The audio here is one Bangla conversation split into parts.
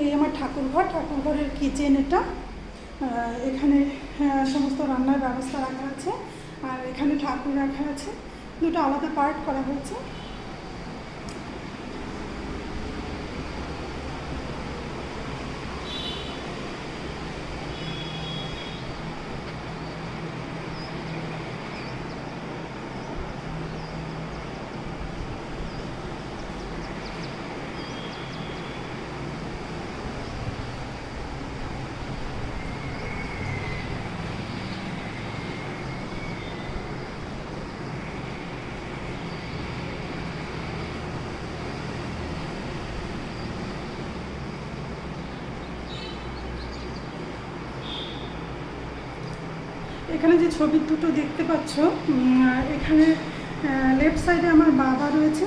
এই আমার ঠাকুরঘরের কিচেন এটা। এখানে সমস্ত রান্নার ব্যবস্থা রাখা আছে, আর এখানে ঠাকুর রাখা আছে, দুটো আলাদা পার্ট করা হয়েছে। এখানে যে ছবি দুটো দেখতে পাচ্ছ, এখানে লেফট সাইডে আমার বাবা রয়েছে,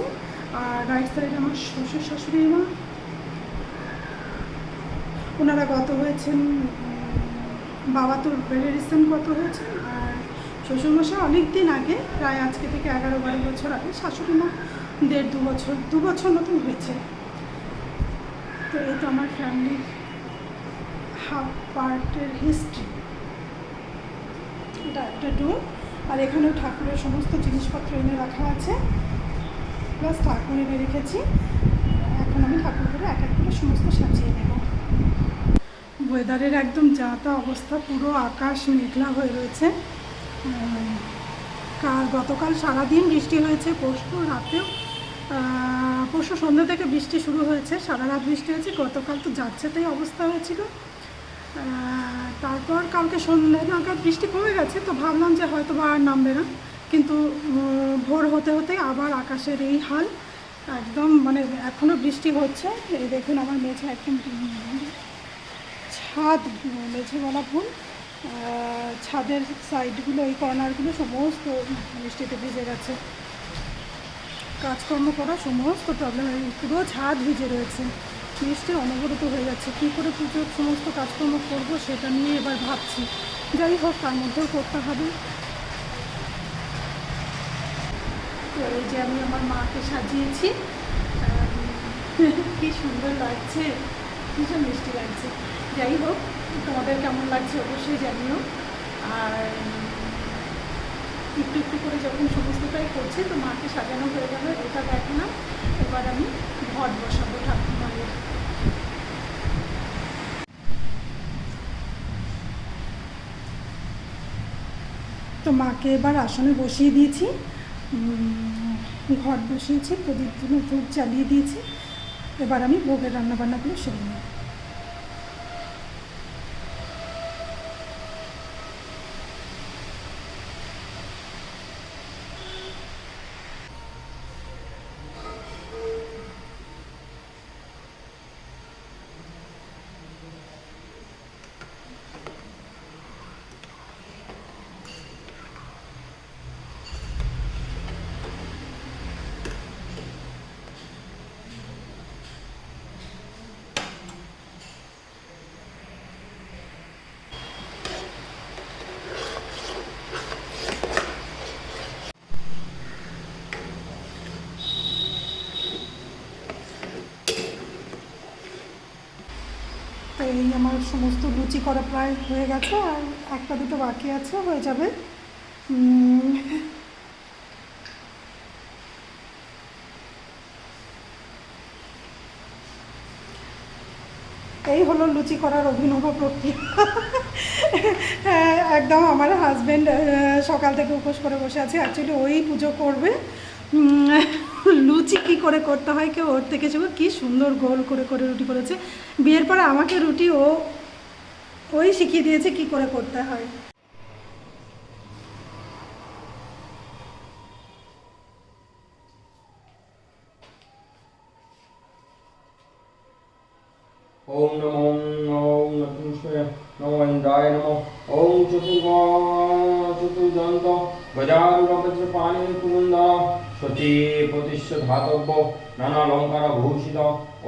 আর রাইট সাইডে আমার শ্বশুর শাশুড়ি মা। ওনারা গত হয়েছেন, বাবা তো ভেরি রিসেন্ট গত হয়েছেন, আর শ্বশুরমশাই অনেক দিন আগে, প্রায় আজকে থেকে 11-12 বছর আগে। শাশুড়ি মা 1.5-2 বছর মতন হয়েছে। তো এই তো আমার ফ্যামিলির হাফ পার্টের হিস্ট্রি। এটা একটা ডোর, আর এখানেও ঠাকুরের সমস্ত জিনিসপত্র এনে রাখা আছে, প্লাস ঠাকুর এনে রেখেছি। এখন আমি ঠাকুর করে এক এক করে সমস্ত সাজিয়ে নেব। ওয়েদারের একদম যা তা অবস্থা, পুরো আকাশ মেঘলা হয়ে রয়েছে। গতকাল সারাদিন বৃষ্টি হয়েছে, পরশু সন্ধ্যা থেকে বৃষ্টি শুরু হয়েছে, সারা রাত বৃষ্টি হয়েছে। গতকাল তো যাচ্ছে তাই অবস্থা হয়েছিল। তারপর কালকে সন্ধ্যে নাগাদ বৃষ্টি কমে গেছে, তো ভাবলাম যে হয়তো বা আর নামবে না, কিন্তু ভোর হতে হতে আবার আকাশের এই হাল। একদম মানে এখনও বৃষ্টি হচ্ছে। এই দেখুন আমার মেঝে একদম মেঝে বলা ভুল, ছাদের সাইডগুলো, এই কর্নারগুলো সমস্ত বৃষ্টিতে ভিজে গেছে। কাজকর্ম করা সমস্ত প্রবলেম, পুরো ছাদ ভিজে রয়েছে। বৃষ্টি অনবরত হয়ে যাচ্ছে, কী করে পুজোর সমস্ত কাজকর্ম করব সেটা নিয়ে এবার ভাবছি। যাই হোক, তার মধ্যেও করতে হবে। তো এই যে আমি আমার মাকে সাজিয়েছি, কি সুন্দর লাগছে, ভীষণ মিষ্টি লাগছে। যাই হোক, তোমাদের কেমন লাগছে অবশ্যই জানিও। আর একটু একটু করে যখন সমস্তটাই করছি, তো মাকে সাজানো হয়ে গেল, এটা দেখো না। এবার আমি ঘট বসাবো ঠাকুর মায়ের। তো মাকে এবার আসনে বসিয়ে দিয়েছি, ঘট বসিয়েছি, প্রদীপ ধূপ জ্বালিয়ে দিয়েছি। এবার আমি ভোগের রান্নাবান্নাগুলো সেরে নেব। এই আমার সমস্ত লুচি করা প্রায় হয়ে গেছে, আর একটা দুটো বাকি আছে, হয়ে যাবে। এই হলো লুচি করার অভিনব প্রক্রিয়া। একদম আমার হাজব্যান্ড সকাল থেকে উপোস করে বসে আছে, অ্যাকচুয়ালি ওই পুজো করবে। লুচি কি করে করতে হয় কেউ ওর থেকে শিখো। কি সুন্দর গোল করে করে রুটি করেছে। বিয়ের পরে আমাকে রুটি ওই শিখিয়ে দিয়েছে কি করে করতে হয়। ओम नमो ओम नमः नमो इंद्राय नमो ओम चतुर्दंत गजारुरवज्रपाणि कुमुंदा स्वती प्रतिष्ठ धातव्य नानालंकार भूषित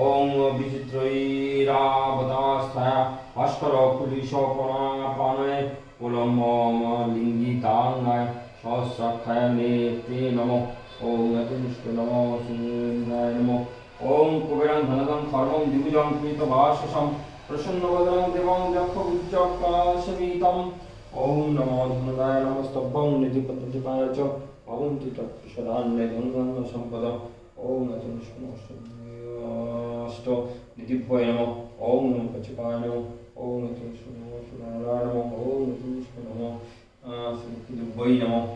ओम विचित्रैरावतास्थाया भास्कर कुलिशोपनापानय कुलम्बम लिंगितांगाय सहस्राक्षाय नेत्रे नमो ओम नमो इंद्राय नमो ওম কুবেরং ধনদং খর্বং দ্বিভুজং কৃতবাসসং প্রসন্নবদনং দেবং যক্ষবিজ্জকাশবিতম। ওম নমো ধনদায় নমস্তভ্যং নিধিপতিপায় চ ভবন্তি তৎপ্রসাদান্নে ধনধান্য সম্পদঃ। ওম নমঃ নিধিভ্যয় নমঃ। ওম নমঃ পচকায় নমঃ। ওম নমঃ সুনারায় নমঃ। ওম নমঃ শ্রীদিব্যৈ নমঃ।